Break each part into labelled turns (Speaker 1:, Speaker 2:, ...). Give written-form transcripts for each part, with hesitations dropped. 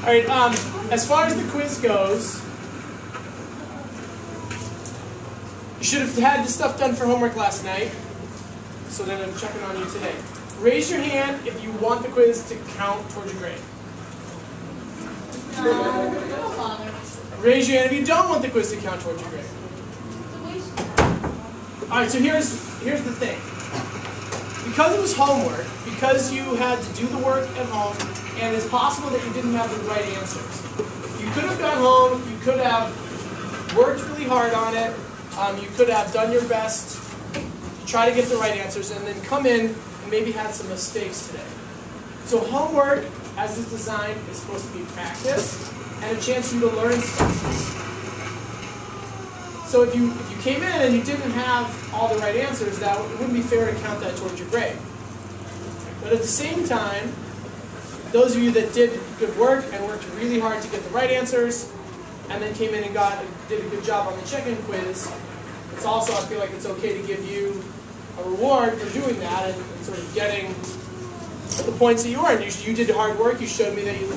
Speaker 1: Alright, as far as the quiz goes, you should have had this stuff done for homework last night, so then I'm checking on you today. Raise your hand if you want the quiz to count towards your grade. Raise your hand if you don't want the quiz to count towards your grade. Alright, so here's the thing. Because it was homework, because you had to do the work at home, and it's possible that you didn't have the right answers. You could have gone home, you could have worked really hard on it, you could have done your best to try to get the right answers, and then come in and maybe had some mistakes today. So homework, as it's designed, is supposed to be practice and a chance for you to learn stuff. So if you came in and you didn't have all the right answers, it wouldn't be fair to count that towards your grade. But at the same time, those of you that did good work and worked really hard to get the right answers, and then came in and did a good job on the check-in quiz, it's also, I feel like it's okay to give you a reward for doing that and sort of getting the points that you earned. You did hard work, you showed me that you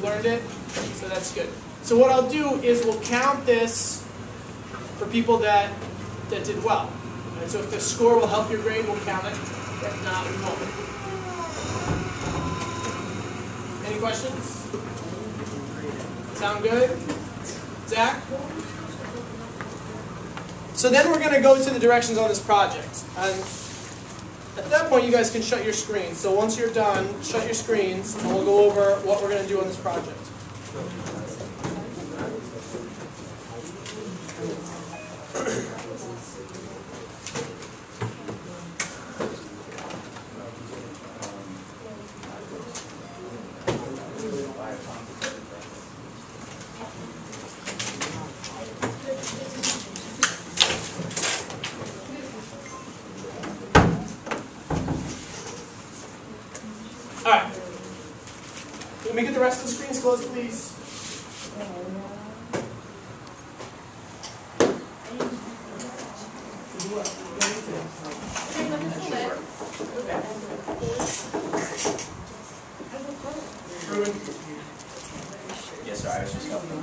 Speaker 1: learned it, so that's good. So what I'll do is we'll count this for people that did well. And so if the score will help your grade, we'll count it. If not, we won't. Any questions? Sound good? Zach? So then we're going to go to the directions on this project. And at that point, you guys can shut your screens. So once you're done, shut your screens, and we'll go over what we're going to do on this project. Alright. Let me get the rest of the screens closed, please.
Speaker 2: Yes, sir. I was just helping.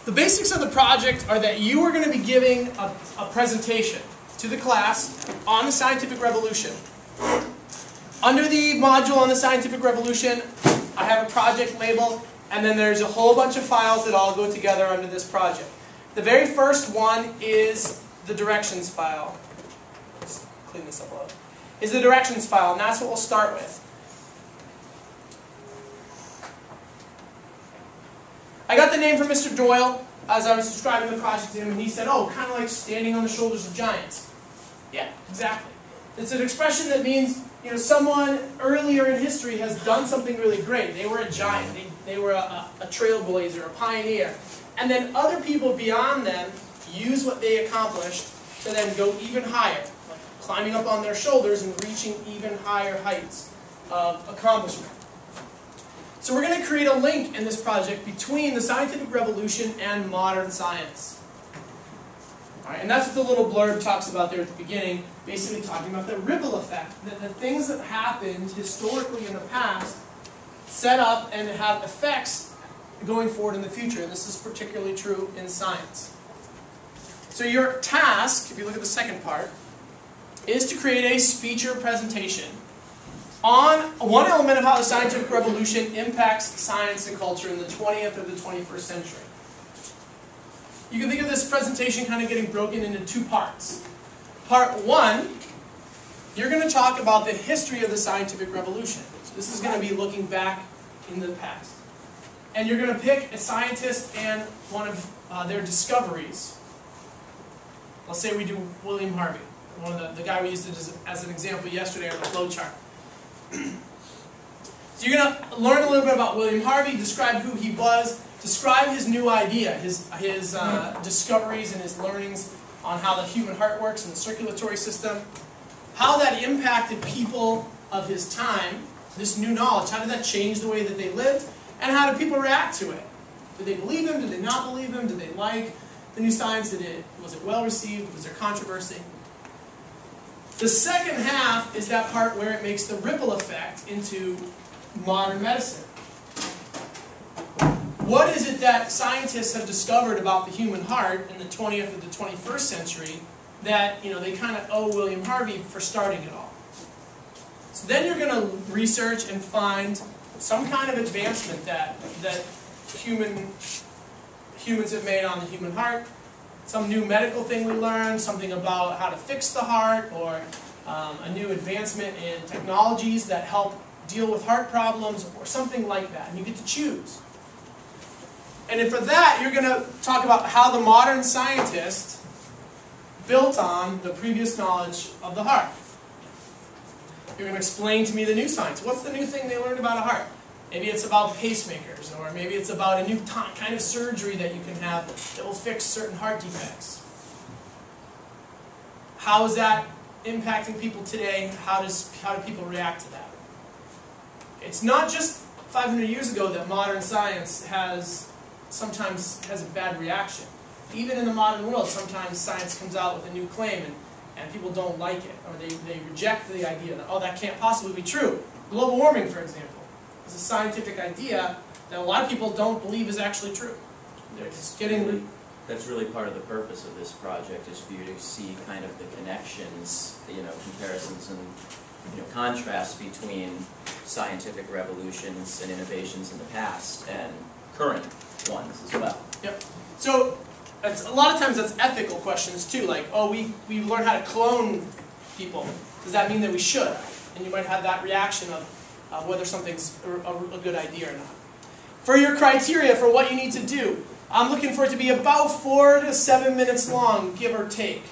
Speaker 1: The basics of the project are that you are going to be giving a presentation to the class on the scientific revolution. Under the module on the scientific revolution, I have a project label, and then there's a whole bunch of files that all go together under this project. The very first one is the directions file. Let's clean this up a little. Is the directions file, and that's what we'll start with. I got the name from Mr. Doyle as I was describing the project to him, and he said, oh, kind of like standing on the shoulders of giants. Yeah, exactly. It's an expression that means, someone earlier in history has done something really great. They were a giant. They were a trailblazer, a pioneer. And then other people beyond them use what they accomplished to then go even higher, like climbing up on their shoulders and reaching even higher heights of accomplishment. So we're going to create a link in this project between the scientific revolution and modern science. All right, and that's what the little blurb talks about there at the beginning, basically talking about the ripple effect, that the things that happened historically in the past set up and have effects going forward in the future, and this is particularly true in science. So your task, if you look at the second part, is to create a speech or presentation on one element of how the scientific revolution impacts science and culture in the 20th or the 21st century. You can think of this presentation kind of getting broken into two parts. Part one, you're going to talk about the history of the scientific revolution. So this is going to be looking back in the past. And you're going to pick a scientist and one of their discoveries. Let's say we do William Harvey, the guy we used as an example yesterday on the flow chart. So you're going to learn a little bit about William Harvey, describe who he was, describe his new idea, his discoveries and his learnings on how the human heart works and the circulatory system, how that impacted people of his time, this new knowledge, how did that change the way that they lived, and how did people react to it? Did they believe him? Did they not believe him? Did they like the new science? Was it well received? Was there controversy? The second half is that part where it makes the ripple effect into modern medicine. What is it that scientists have discovered about the human heart in the 20th and the 21st century that they kind of owe William Harvey for starting it all? So then you're going to research and find some kind of advancement that humans have made on the human heart, some new medical thing we learned, something about how to fix the heart, or a new advancement in technologies that help deal with heart problems, or something like that. And you get to choose. And for that, you're going to talk about how the modern scientist built on the previous knowledge of the heart. You're going to explain to me the new science. What's the new thing they learned about a heart? Maybe it's about pacemakers, or maybe it's about a new kind of surgery that you can have that will fix certain heart defects. How is that impacting people today? How do people react to that? It's not just 500 years ago that modern science sometimes has a bad reaction. Even in the modern world, sometimes science comes out with a new claim and people don't like it, or they reject the idea that, oh, that can't possibly be true. Global warming, for example, is a scientific idea that a lot of people don't believe is actually true.
Speaker 2: That's really part of the purpose of this project, is for you to see kind of the connections, comparisons and contrasts between scientific revolutions and innovations in the past and current ones as well.
Speaker 1: Yep. So a lot of times that's ethical questions too, like, oh, we learned how to clone people. Does that mean that we should? And you might have that reaction of whether something's a good idea or not. For your criteria for what you need to do, I'm looking for it to be about 4 to 7 minutes long, give or take.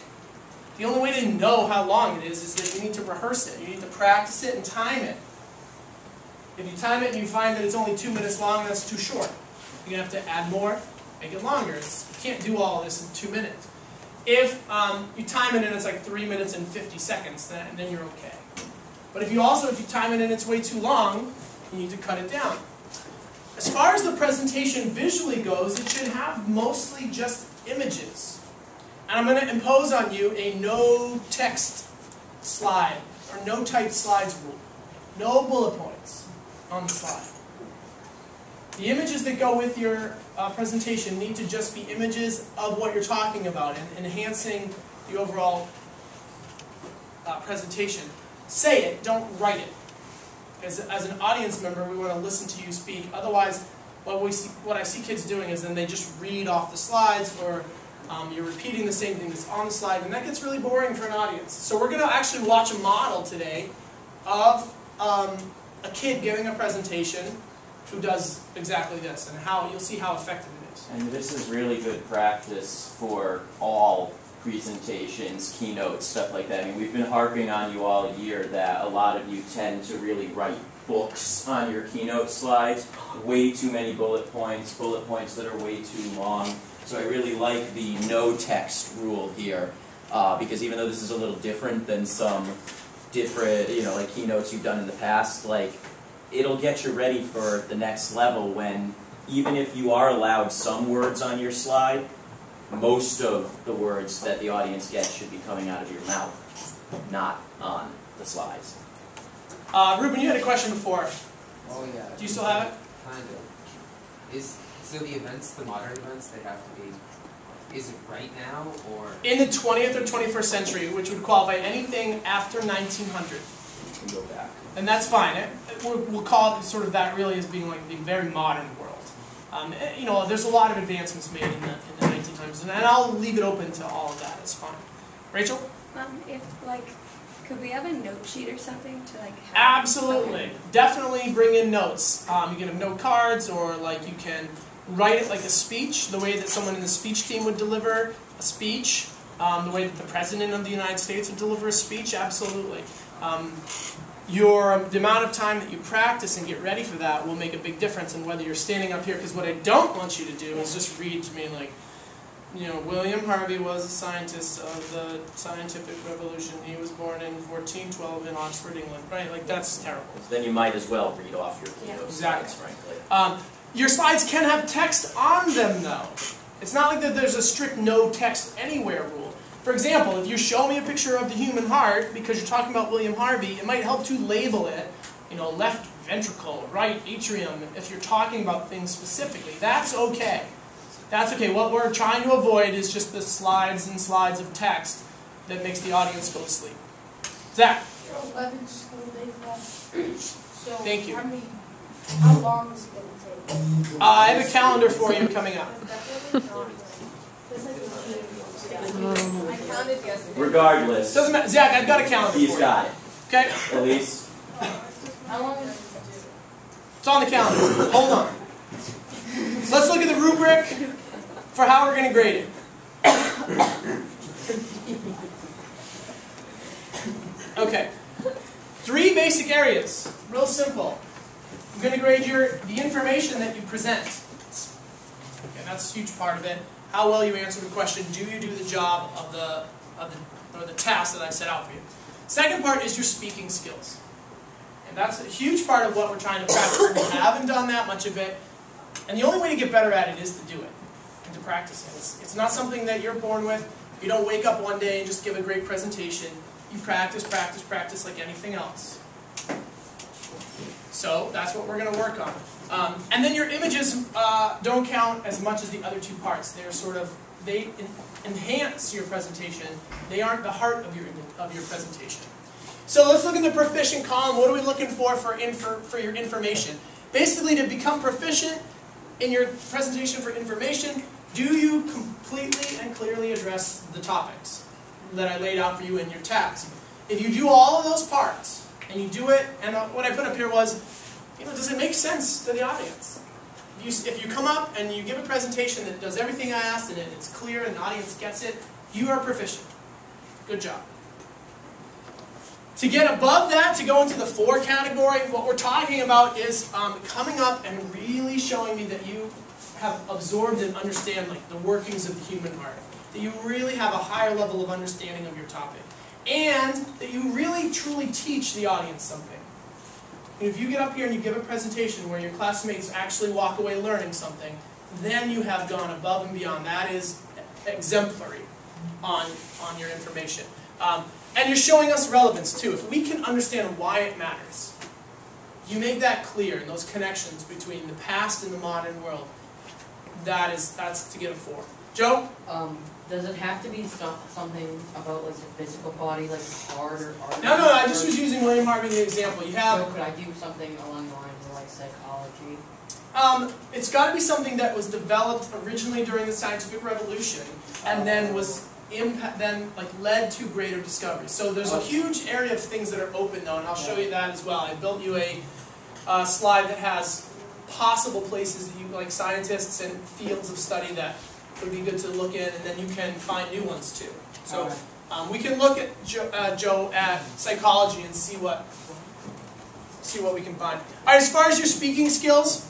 Speaker 1: The only way to know how long it is that you need to rehearse it. You need to practice it and time it. If you time it and you find that it's only 2 minutes long, that's too short. You're going to have to add more, make it longer. You can't do all of this in 2 minutes. If you time it and it's like 3 minutes and 50 seconds, then you're okay. But if you time it and it's way too long, you need to cut it down. As far as the presentation visually goes, it should have mostly just images. And I'm going to impose on you a no text slide, or no type slides rule. No bullet points on the slide. The images that go with your presentation need to just be images of what you're talking about and enhancing the overall presentation. Say it, don't write it. As an audience member, we want to listen to you speak. Otherwise, what I see kids doing is then they just read off the slides, or you're repeating the same thing that's on the slide, and that gets really boring for an audience. So we're going to actually watch a model today of a kid giving a presentation who does exactly this, and you'll see how effective it is.
Speaker 2: And this is really good practice for all presentations, keynotes, stuff like that. I mean, we've been harping on you all year that a lot of you tend to really write books on your keynote slides. Way too many bullet points that are way too long. So I really like the no text rule here, because even though this is a little different than some different, like keynotes you've done in the past, like, it'll get you ready for the next level when, even if you are allowed some words on your slide, most of the words that the audience gets should be coming out of your mouth, not on the slides.
Speaker 1: Ruben, you had a question before.
Speaker 3: Oh yeah.
Speaker 1: Do you still have it?
Speaker 3: Kind of. So the events, the modern events, they have to be, is it right now, or?
Speaker 1: In the 20th or 21st century, which would qualify anything after 1900.
Speaker 2: You can go back.
Speaker 1: And that's fine. We'll call it sort of that really as being like the very modern world. There's a lot of advancements made in the 1900s, and I'll leave it open to all of that. It's fine. Rachel?
Speaker 4: Could we have a note sheet or something to have?
Speaker 1: Absolutely.
Speaker 4: Okay.
Speaker 1: Definitely bring in notes. You can have note cards, or you can write it like a speech, the way that someone in the speech team would deliver a speech, the way that the President of the United States would deliver a speech. Absolutely. The amount of time that you practice and get ready for that will make a big difference in whether you're standing up here, because what I don't want you to do is just read to me like, William Harvey was a scientist of the scientific revolution. He was born in 1412 in Oxford, England. Right? Like, that's terrible.
Speaker 2: Then you might as well read off your keynote slides, frankly.
Speaker 1: Your slides can have text on them, though. It's not like that there's a strict no text anywhere rule. For example, if you show me a picture of the human heart, because you're talking about William Harvey, it might help to label it, left ventricle, right atrium, if you're talking about things specifically. That's okay. That's okay. What we're trying to avoid is just the slides and slides of text that makes the audience go to sleep. Zach?
Speaker 5: 11 school days left. So
Speaker 1: Thank you.
Speaker 5: How long is it going to take?
Speaker 1: I have a calendar for you coming up.
Speaker 5: I counted yesterday.
Speaker 2: Regardless,
Speaker 1: Doesn't matter. Zach, I've got a calendar
Speaker 2: he's
Speaker 1: for you.
Speaker 2: got it.
Speaker 1: Okay?
Speaker 2: Elise?
Speaker 5: How long is it?
Speaker 1: It's on the calendar. Hold on. Let's look at the rubric for how we're going to grade it. Okay. 3 basic areas. Real simple. I'm going to grade the information that you present. Okay, that's a huge part of it. How well you answer the question. Do you do the job of the task that I set out for you? Second part is your speaking skills. And that's a huge part of what we're trying to practice. We haven't done that much of it. And the only way to get better at it is to do it and to practice it. It's not something that you're born with. You don't wake up one day and just give a great presentation. You practice, practice, practice like anything else. So that's what we're going to work on. And then your images don't count as much as the other 2 parts. They enhance your presentation. They aren't the heart of your presentation. So let's look in the proficient column. What are we looking for your information? Basically, to become proficient in your presentation for information, do you completely and clearly address the topics that I laid out for you in your task? If you do all of those parts, and you do it, and what I put up here was, does it make sense to the audience? If you come up and you give a presentation that does everything I asked, and it's clear and the audience gets it, you are proficient. Good job. To get above that, to go into the 4 category, what we're talking about is coming up and really showing me that you have absorbed and understand the workings of the human heart. That you really have a higher level of understanding of your topic. And that you really, truly teach the audience something. And if you get up here and you give a presentation where your classmates actually walk away learning something, then you have gone above and beyond. That is exemplary on your information. And you're showing us relevance too. If we can understand why it matters, you make that clear, and those connections between the past and the modern world, that's to get a 4. Joe?
Speaker 6: Does it have to be something about the physical body, like heart or arteries?
Speaker 1: No, I just was using William Harvey as an example. You have.
Speaker 6: So could I do something along the lines of psychology?
Speaker 1: It's got to be something that was developed originally during the scientific revolution, and then was led to greater discoveries. So there's a huge area of things that are open though, and I'll show you that as well. I built you a slide that has possible places that you, like scientists and fields of study that would be good to look in, and then you can find new ones too. So we can look at Joe at psychology and see what we can find. All right, as far as your speaking skills,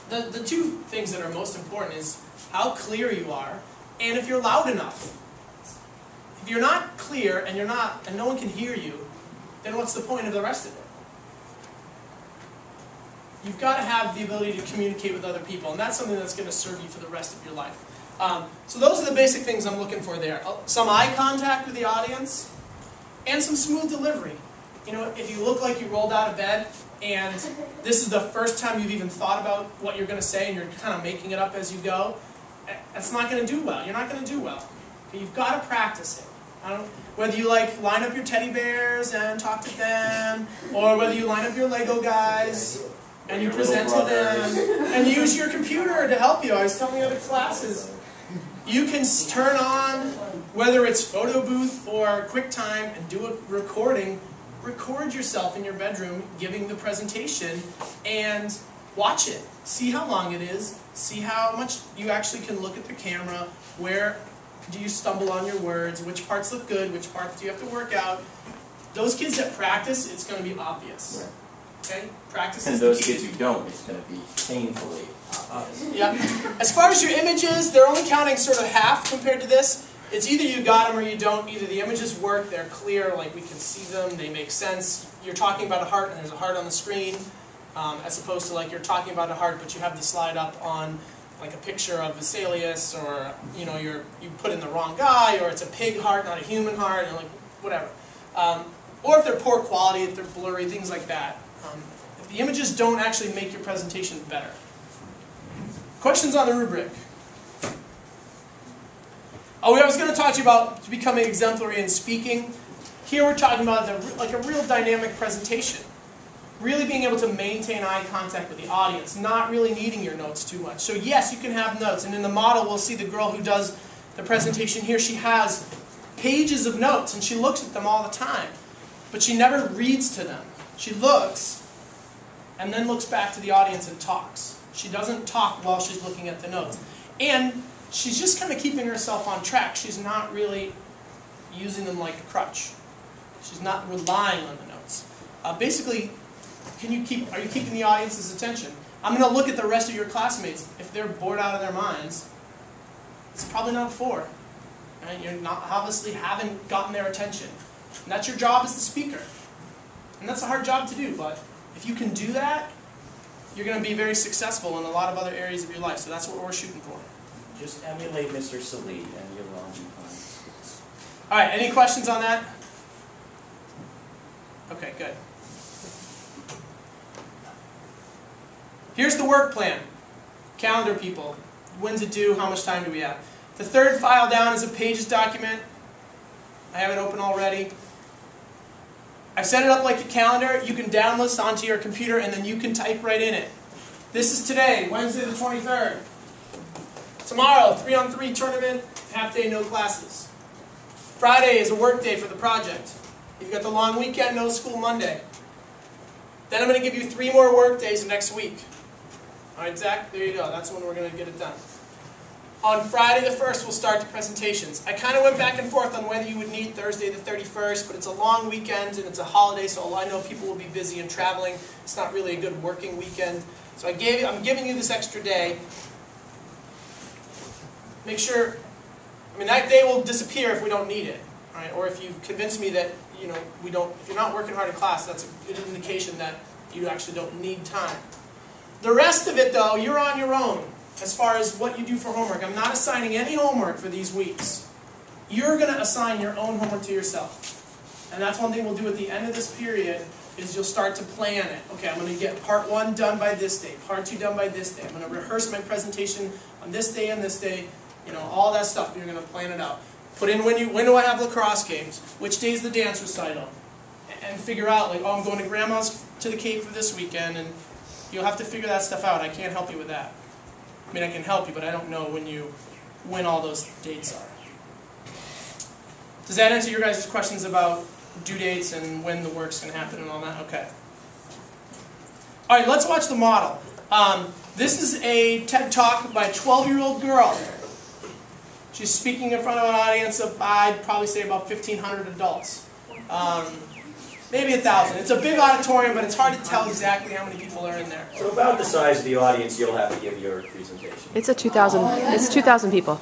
Speaker 1: the 2 things that are most important is how clear you are, and if you're loud enough. If you're not clear and no one can hear you, then what's the point of the rest of it? You've got to have the ability to communicate with other people, and that's something that's going to serve you for the rest of your life. So those are the basic things I'm looking for there. Some eye contact with the audience, and some smooth delivery. If you look like you rolled out of bed, and this is the first time you've even thought about what you're going to say, and you're kind of making it up as you go, that's not going to do well. You're not going to do well. But you've got to practice it. Whether you line up your teddy bears and talk to them, or whether you line up your Lego guys and you present to them, and use your computer to help you. I was telling the other classes, you can turn on, whether it's photo booth or QuickTime, and do a recording. Record yourself in your bedroom giving the presentation and watch it. See how long it is. See how much you actually can look at the camera. Where do you stumble on your words? Which parts look good? Which parts do you have to work out? Those kids that practice, it's going to be obvious. Okay? Practice
Speaker 2: And
Speaker 1: is
Speaker 2: those
Speaker 1: the key.
Speaker 2: kids who don't, it's going to be painfully obvious.
Speaker 1: Yeah. As far as your images, they're only counting sort of half compared to this. It's either you got them or you don't. Either the images work, they're clear, like we can see them, they make sense. You're talking about a heart and there's a heart on the screen, as opposed to you're talking about a heart but you have the slide up on like a picture of Vesalius, or you know you put in the wrong guy, or it's a pig heart, not a human heart, and like whatever. Or if they're poor quality, if they're blurry, things like that. If the images don't actually make your presentation better. Questions on the rubric? Oh, I was going to talk to you about becoming exemplary in speaking. Here we're talking about like a real dynamic presentation. Really being able to maintain eye contact with the audience, not really needing your notes too much. So yes, you can have notes. And in the model, we'll see the girl who does the presentation here, she has pages of notes, and she looks at them all the time. But she never reads to them. She looks, and then looks back to the audience and talks. She doesn't talk while she's looking at the notes. And she's just kind of keeping herself on track. She's not really using them like a crutch. She's not relying on the notes. Basically, are you keeping the audience's attention? I'm going to look at the rest of your classmates. If they're bored out of their minds, it's probably not a 4. Right? You're not obviously haven't gotten their attention. And that's your job as the speaker. And that's a hard job to do, but if you can do that, you're going to be very successful in a lot of other areas of your life. So that's what we're shooting for.
Speaker 2: Just emulate Mr. Salih and you'll all be fine.
Speaker 1: All right, any questions on that? Okay, good. Here's the work plan. Calendar, people. When's it due? How much time do we have? The third file down is a Pages document. I have it open already. I've set it up like a calendar. You can download this onto your computer and then you can type right in it. This is today, Wednesday the 23rd. Tomorrow, 3-on-3 tournament, half day, no classes. Friday is a work day for the project. You've got the long weekend, no school Monday. Then I'm going to give you 3 more work days next week. All right, Zach, there you go. That's when we're going to get it done. On Friday the 1st, we'll start the presentations. I kind of went back and forth on whether you would need Thursday the 31st, but it's a long weekend and it's a holiday, so I know people will be busy and traveling. It's not really a good working weekend. So I'm giving you this extra day. Make sure, that day will disappear if we don't need it. All right? Or if you convince me that if you're not working hard in class, that's a good indication that you actually don't need time. The rest of it, though, you're on your own. As far as what you do for homework, I'm not assigning any homework for these weeks. You're going to assign your own homework to yourself. And that's one thing we'll do at the end of this period, is you'll start to plan it. Okay, I'm going to get part 1 done by this day, part 2 done by this day. I'm going to rehearse my presentation on this day and this day. All that stuff, you're going to plan it out. Put in when do I have lacrosse games? Which day is the dance recital? And figure out, like, I'm going to Grandma's to the Cape for this weekend, and you'll have to figure that stuff out. I can't help you with that. I can help you, but I don't know when all those dates are. Does that answer your guys' questions about due dates and when the work's going to happen and all that? Okay. All right, let's watch the model. This is a TED Talk by a 12-year-old girl. She's speaking in front of an audience of, I'd probably say, about 1,500 adults. Maybe 1,000. It's a big auditorium, but it's hard to tell exactly how many people are in there.
Speaker 2: So about the size of the audience you'll have to give your presentation.
Speaker 7: It's a 2,000. It's 2,000 people.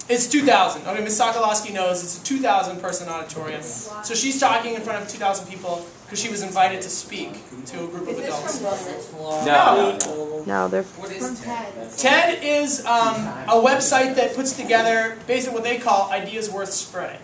Speaker 1: It's 2,000. Okay, Ms. Sokolowski knows it's a 2,000-person auditorium. So she's talking in front of 2,000 people because she was invited to speak to a group of adults.
Speaker 7: No, they're
Speaker 3: What is TED?
Speaker 1: TED is a website that puts together basically what they call ideas worth spreading.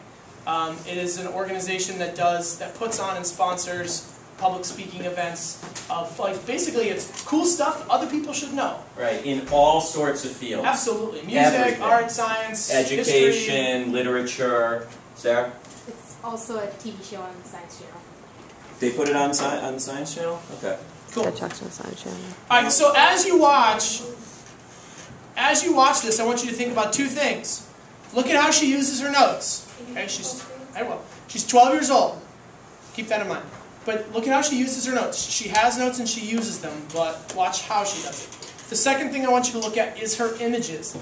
Speaker 1: It is an organization that puts on and sponsors public speaking events of, basically it's cool stuff other people should know.
Speaker 2: Right, in all sorts of fields.
Speaker 1: Absolutely. Music,
Speaker 2: Everything.
Speaker 1: art, science,
Speaker 2: education,
Speaker 1: history.
Speaker 2: literature. Sarah?
Speaker 5: It's also a TV show on the Science Channel.
Speaker 2: They put it on the Science Channel? Okay.
Speaker 1: Cool.
Speaker 7: TED Talks on Science Channel.
Speaker 1: All right, so as you watch this, I want you to think about 2 things. Look at how she uses her notes. Okay, she's 12 years old. Keep that in mind. But look at how she uses her notes. She has notes and she uses them, but watch how she does it. The second thing I want you to look at is her images.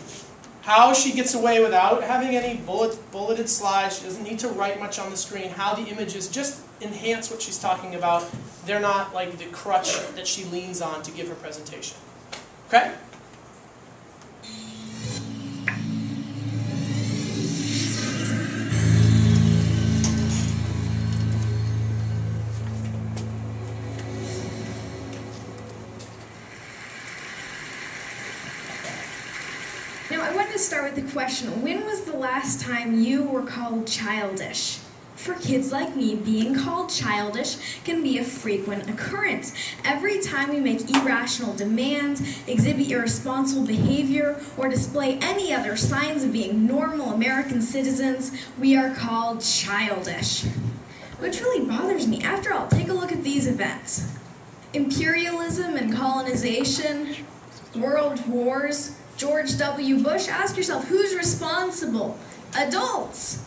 Speaker 1: How she gets away without having any bulleted slides. She doesn't need to write much on the screen. How the images just enhance what she's talking about. They're not like the crutch that she leans on to give her presentation. Okay?
Speaker 8: Now, I want to start with the question, when was the last time you were called childish? For kids like me, being called childish can be a frequent occurrence. Every time we make irrational demands, exhibit irresponsible behavior, or display any other signs of being normal American citizens, we are called childish. Which really bothers me. After all, take a look at these events. Imperialism and colonization, world wars, George W. Bush. Ask yourself, who's responsible? Adults.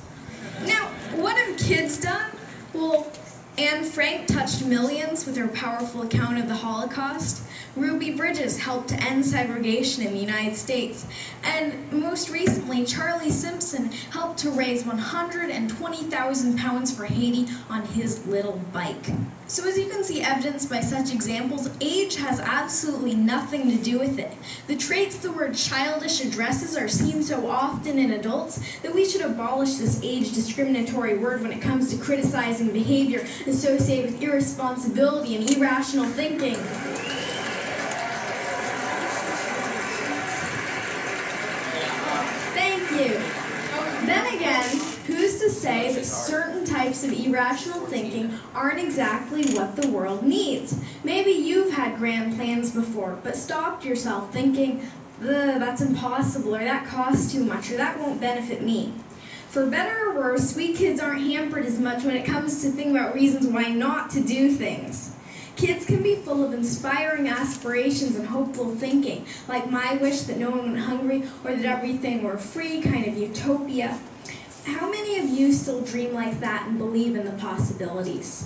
Speaker 8: Now, what have kids done? Well, Anne Frank touched millions with her powerful account of the Holocaust. Ruby Bridges helped to end segregation in the United States. And most recently, Charlie Simpson helped to raise 120,000 pounds for Haiti on his little bike. So as you can see evidenced by such examples, age has absolutely nothing to do with it. The traits the word childish addresses are seen so often in adults that we should abolish this age discriminatory word when it comes to criticizing behavior associated with irresponsibility and irrational thinking. Then again, who's to say that certain types of irrational thinking aren't exactly what the world needs? Maybe you've had grand plans before, but stopped yourself thinking, that's impossible, or that costs too much, or that won't benefit me. For better or worse, we kids aren't hampered as much when it comes to thinking about reasons why not to do things. Kids can be full of inspiring aspirations and hopeful thinking, like my wish that no one went hungry or that everything were free, kind of utopia. How many of you still dream like that and believe in the possibilities?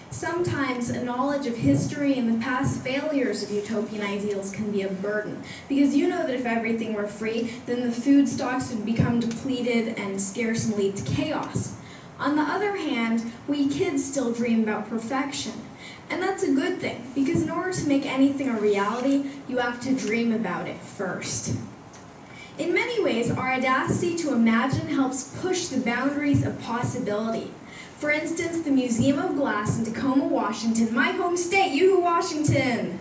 Speaker 8: Sometimes a knowledge of history and the past failures of utopian ideals can be a burden, because you know that if everything were free, then the food stocks would become depleted and scarce and lead to chaos. On the other hand, we kids still dream about perfection. And that's a good thing, because in order to make anything a reality, you have to dream about it first. In many ways, our audacity to imagine helps push the boundaries of possibility. For instance, the Museum of Glass in Tacoma, Washington, my home state, Yoo-hoo, Washington,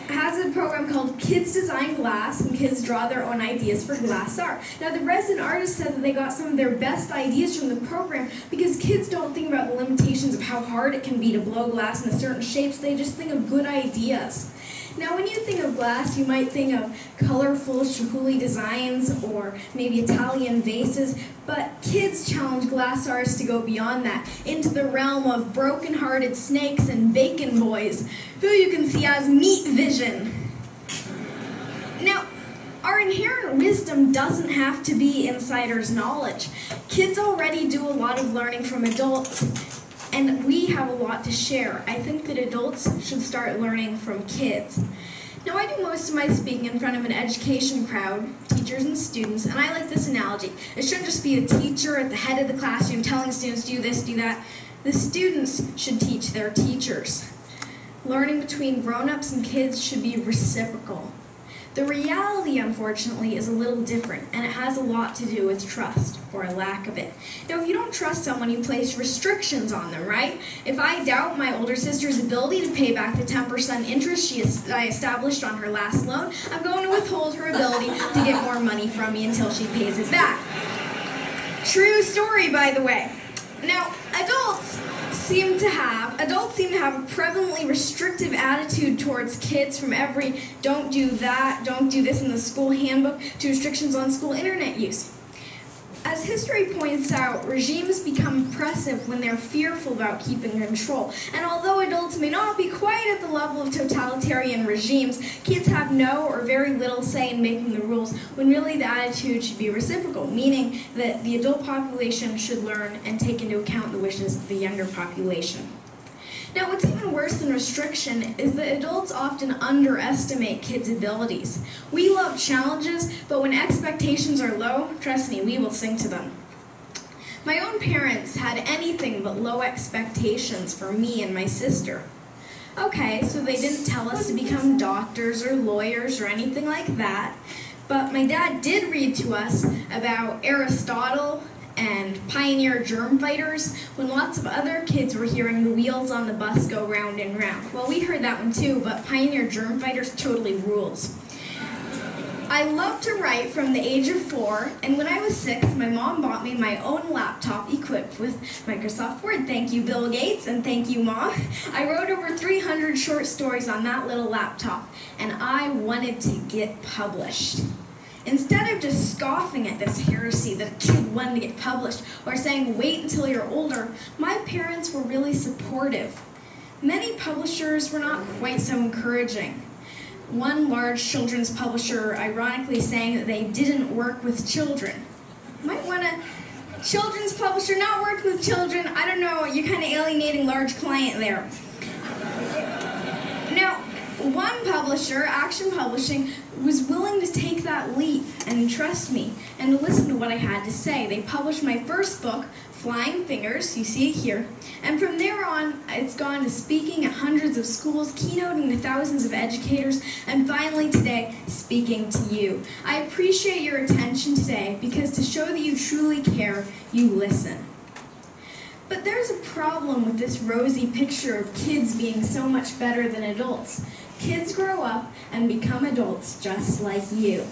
Speaker 8: has a program called Kids Design Glass, and kids draw their own ideas for glass art. Now, the resident artist said that they got some of their best ideas from the program because kids don't think about the limitations of how hard it can be to blow glass into certain shapes, they just think of good ideas. Now, when you think of glass, you might think of colorful chihuly designs or maybe Italian vases, but kids challenge glass artists to go beyond that, into the realm of broken-hearted snakes and bacon boys, who you can see as meat vision. Now, our inherent wisdom doesn't have to be insider's knowledge. Kids already do a lot of learning from adults, and we have a lot to share. I think that adults should start learning from kids. Now, I do most of my speaking in front of an education crowd, teachers and students, and I like this analogy. It shouldn't just be the teacher at the head of the classroom telling students, do this, do that. The students should teach their teachers. Learning between grown-ups and kids should be reciprocal. The reality, unfortunately, is a little different, and it has a lot to do with trust, or a lack of it. Now, if you don't trust someone, you place restrictions on them, right? If I doubt my older sister's ability to pay back the 10% interest I established on her last loan, I'm going to withhold her ability to get more money from me until she pays it back. True story, by the way. Now, adults seem to have a prevalently restrictive attitude towards kids, from every don't do that, don't do this in the school handbook, to restrictions on school internet use. As history points out, regimes become oppressive when they're fearful about keeping control. And although adults may not be quite at the level of totalitarian regimes, kids have no or very little say in making the rules, when really the attitude should be reciprocal, meaning that the adult population should learn and take into account the wishes of the younger population. Now, what's even worse than restriction is that adults often underestimate kids' abilities. We love challenges, but when expectations are low, trust me, we will sink to them. My own parents had anything but low expectations for me and my sister. Okay, so they didn't tell us to become doctors or lawyers or anything like that, but my dad did read to us about Aristotle and pioneer germ fighters when lots of other kids were hearing the wheels on the bus go round and round. Well, we heard that one too, but pioneer germ fighters totally rules. I love to write from the age of 4, and when I was 6, my mom bought me my own laptop equipped with Microsoft Word. Thank you, Bill Gates, and thank you, Mom. I wrote over 300 short stories on that little laptop, and I wanted to get published. Instead of just scoffing at this heresy that a kid wanted to get published, or saying, wait until you're older, my parents were really supportive. Many publishers were not quite so encouraging. One large children's publisher ironically saying that they didn't work with children. Might want a children's publisher not work with children. I don't know, you're kind of alienating large client there. Now, one publisher, Action Publishing, was willing to take that leap and trust me and to listen to what I had to say. They published my first book, Flying Fingers, you see it here, and from there on, it's gone to speaking at hundreds of schools, keynoting to thousands of educators, and finally today, speaking to you. I appreciate your attention today because to show that you truly care, you listen. But there's a problem with this rosy picture of kids being so much better than adults. Kids grow up and become adults just like you.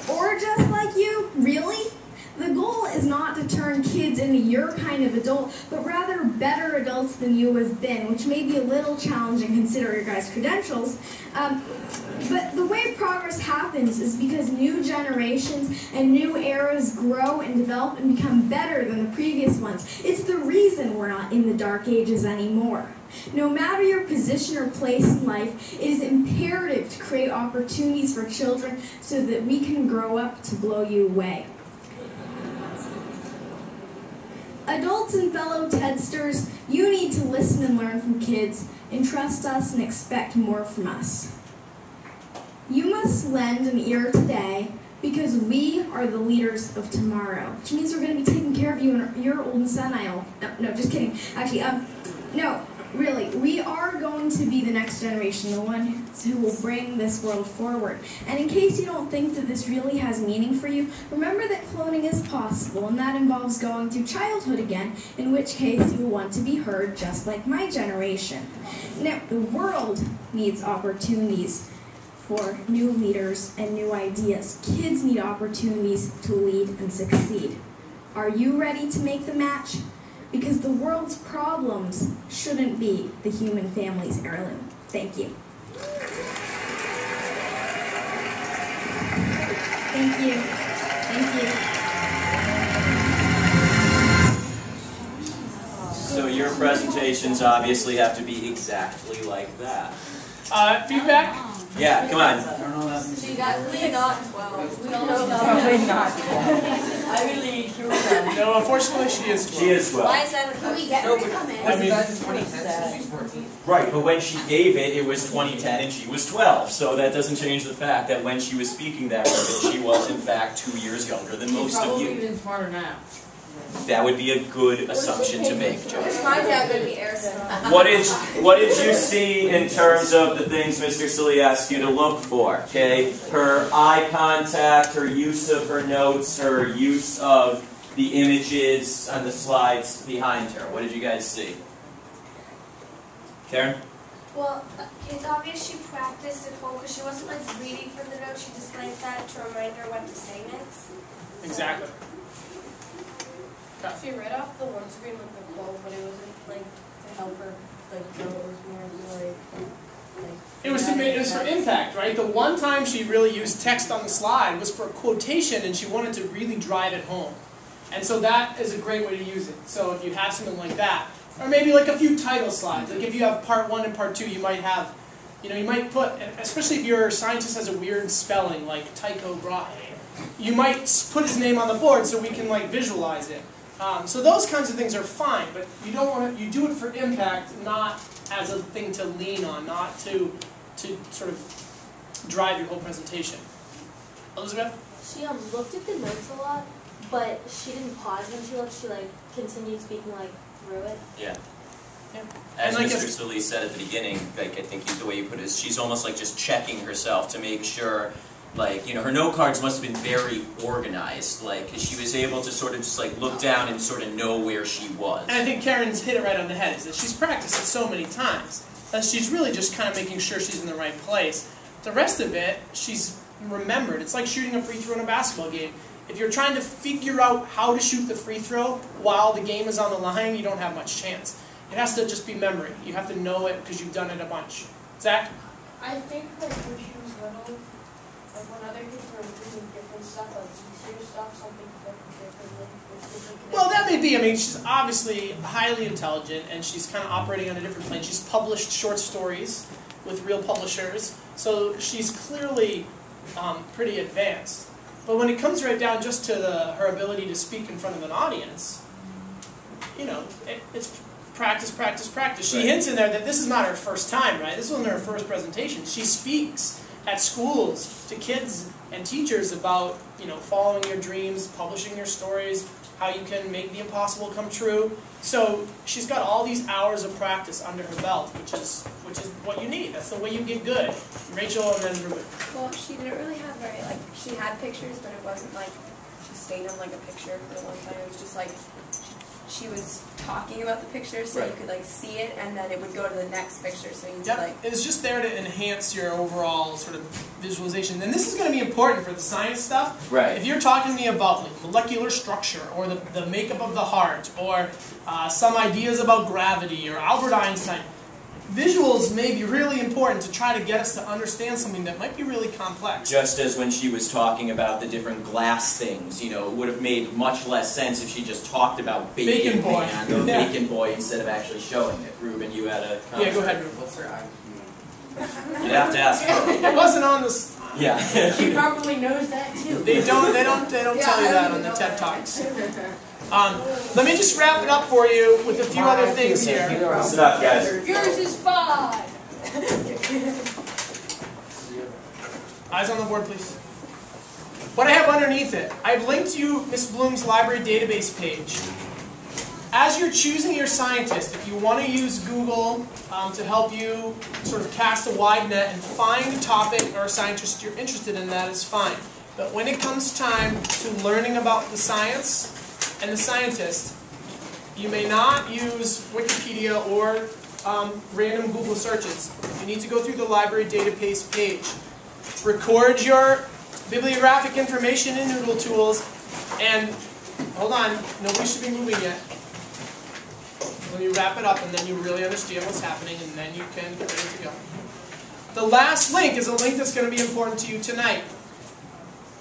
Speaker 8: Or just like you? Really? The goal is not to turn kids into your kind of adult, but rather better adults than you have been, which may be a little challenging considering your guys' credentials. But the way progress happens is because new generations and new eras grow and develop and become better than the previous ones. It's the reason we're not in the dark ages anymore. No matter your position or place in life, it is imperative to create opportunities for children so that we can grow up to blow you away. Adults and fellow Tedsters, you need to listen and learn from kids, and trust us and expect more from us. You must lend an ear today because we are the leaders of tomorrow, which means we're going to be taking care of you and your old and senile. No, just kidding. Actually, no, really, we are going to be the next generation, the one who will bring this world forward. And in case you don't think that this really has meaning for you, remember that cloning is possible, and that involves going through childhood again, in which case you will want to be heard just like my generation. Now, the world needs opportunities for new leaders and new ideas. Kids need opportunities to lead and succeed. Are you ready to make the match? Because the world's problems shouldn't be the human family's heirloom. Thank you. Thank you. Thank you.
Speaker 2: So your presentations obviously have to be exactly like that.
Speaker 1: Feedback?
Speaker 2: Yeah, come on.
Speaker 4: She definitely not 12. We all know
Speaker 6: Probably not. I believe she was
Speaker 1: No, unfortunately she is 12.
Speaker 2: She is 12.
Speaker 4: Why is that? Can we get her to come in?
Speaker 3: Wasn't that in 2010, so she's 14?
Speaker 2: Right, but when she gave it was 2010 and she was 12. So that doesn't change the fact that when she was speaking that way, she was in fact 2 years younger than most of
Speaker 6: probably
Speaker 2: you.
Speaker 6: even smarter now.
Speaker 2: That would be a good assumption to make, Joe.
Speaker 4: Is my dad going to be Airson?
Speaker 2: What did you see in terms of the things Mr. Silly asked you to look for? Okay, her eye contact, her use of her notes, her use of the images on the slides behind her. What did you guys see? Karen?
Speaker 9: Well, it's obvious she practiced at home because she wasn't like reading from the notes. She just like that to remind her what to say next.
Speaker 1: Exactly.
Speaker 9: She read off the one screen with the quote, but it wasn't like to help her like know it was more like.
Speaker 1: It was for impact, right? The one time she really used text on the slide was for a quotation, and she wanted to really drive it home. And so that is a great way to use it. So if you have something like that, or maybe like a few title slides, like if you have part 1 and part 2, you might have, you might put, especially if your scientist has a weird spelling like Tycho Brahe, you might put his name on the board so we can like visualize it. So those kinds of things are fine, but you don't want to. You do it for impact, not as a thing to lean on, not to sort of drive your whole presentation. Elizabeth?
Speaker 10: She looked at the notes a lot, but she didn't pause when she looked. She continued speaking through it.
Speaker 2: Yeah.
Speaker 1: Yeah.
Speaker 2: As
Speaker 1: And
Speaker 2: Mr. Sully said at the beginning, I think the way you put it is she's almost like just checking herself to make sure, her note cards must have been very organized, because she was able to sort of just look down and sort of know where she was.
Speaker 1: And I think Karen's hit it right on the head, is that she's practiced it so many times that she's really just kind of making sure she's in the right place. The rest of it, she's remembered. It's like shooting a free throw in a basketball game. If you're trying to figure out how to shoot the free throw while the game is on the line, you don't have much chance. It has to just be memory. You have to know it because you've done it a bunch. Zach?
Speaker 11: I think like when she was little, like when other kids were doing different stuff, like easier stuff, something differently.
Speaker 1: Well, that may be. I mean, she's obviously highly intelligent, and she's kind of operating on a different plane. She's published short stories with real publishers, so she's clearly pretty advanced. But when it comes right down just to her ability to speak in front of an audience, you know, it's practice, practice, practice. She hints in there that this is not her first time, right? This wasn't her first presentation. She speaks at schools to kids and teachers about, you know, following your dreams, publishing your stories, how you can make the impossible come true. So she's got all these hours of practice under her belt, which is what you need. That's the way you get good. Rachel and then Ruben.
Speaker 4: Well, she didn't really have very, like, she had pictures, but it wasn't like she stayed on like a picture for a long time. It was just like she was talking about the picture so you could like see it, and then it would go to the next picture so you could like...
Speaker 1: It was just there to enhance your overall sort of visualization. And this is going to be important for the science stuff.
Speaker 2: Right.
Speaker 1: If you're talking to me about like molecular structure or the makeup of the heart or some ideas about gravity or Albert Einstein, visuals may be really important to try to get us to understand something that might be really complex.
Speaker 2: Just as when she was talking about the different glass things, you know, it would have made much less sense if she just talked about Bacon
Speaker 1: Boy.
Speaker 2: Man or Bacon Boy instead of actually showing it. Ruben, you had a comment.
Speaker 1: Yeah, go ahead, Ruben.
Speaker 3: What's her IQ?
Speaker 2: You'd have to ask her.
Speaker 1: It wasn't on this.
Speaker 2: Yeah.
Speaker 6: She probably knows that too.
Speaker 1: They don't tell you that on the TED Talks. Let me just wrap it up for you with a few other things here.
Speaker 2: Sit up, guys.
Speaker 11: Yours is 5.
Speaker 1: Eyes on the board, please. What I have underneath it, I've linked you Ms. Bloom's library database page. As you're choosing your scientist, if you want to use Google to help you sort of cast a wide net and find a topic or a scientist you're interested in, that is fine. But when it comes time to learning about the science and the scientist, you may not use Wikipedia or random Google searches. You need to go through the library database page. Record your bibliographic information in Noodle Tools, and hold on, nobody should be moving yet. Let me wrap it up, and then you really understand what's happening, and then you can get ready to go. The last link is a link that's going to be important to you tonight.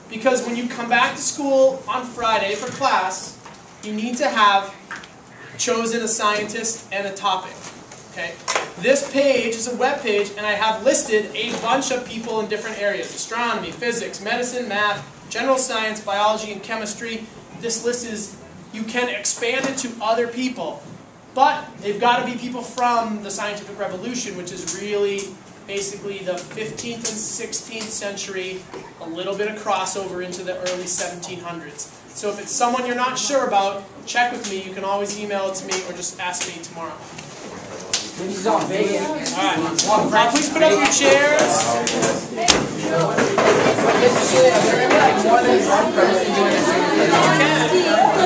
Speaker 1: Because when you come back to school on Friday for class, you need to have chosen a scientist and a topic. Okay? This page is a web page, and I have listed a bunch of people in different areas. Astronomy, physics, medicine, math, general science, biology, and chemistry. This list is, you can expand it to other people. But they've got to be people from the scientific revolution, which is really basically the 15th and 16th century, a little bit of crossover into the early 1700s. So if it's someone you're not sure about, check with me. You can always email it to me or just ask me tomorrow.
Speaker 3: All
Speaker 1: right. Please put up your chairs.
Speaker 3: More than one person doing it.